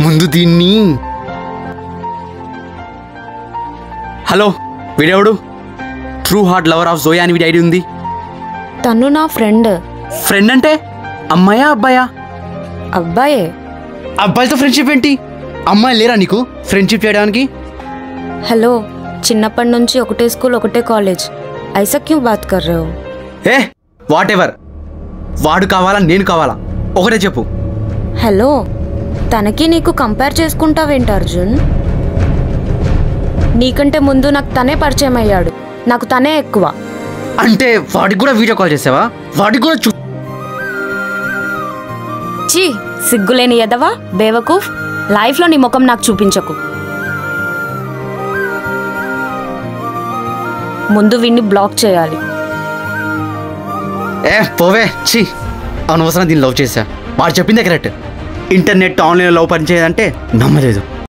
ముందు దీన్ని. హలో, వీడెవడు? True heart lover of Zoya అని వీడి ఐడి ఉంది. తను నా ఫ్రెండ్. ఫ్రెండ్ అంటే అమ్మాయా అబ్బాయా? అబ్బాయే. అబ్బాయితో ఫ్రెండ్షిప్ ఏంటి? అమ్మాయి లేరా నీకు ఫ్రెండ్షిప్ చేయడానికి? హలో, చిన్నప్పటి నుంచి ఒకటే స్కూల్ ఒకటే కాలేజ్, ఐసా క్యూ బాత్ కర్ రहे हो? ఏ వాట్ ఎవర్, వాడు కావాలా నేను కావాలా ఒకటే చెప్పు. హలో, తనకి నీకు కంపేర్ చేసుకుంటావేంటి అర్జున్? నీకంటే ముందు నాకు తనే పరిచయం అయ్యాడు, నాకు తనే ఎక్కువ. అంటే వాడికి కూడా వీడియో కాల్ చేసావా? వాడికి కూడా చీ, సిగ్గులేని ఎదవా, బేవకూఫ్. లైఫ్లో నీ ముఖం నాకు చూపించకు. ముందు వీడిని బ్లాక్ చేయాలి. ఏ పోవే, చీ, అనవసరం దీన్ని లవ్ చేశా. వాడు చెప్పిందే కరెక్ట్. ఇంటర్నెట్ ఆన్లైన్ లవ్ పనిచేయదంటే నమ్మలేదు.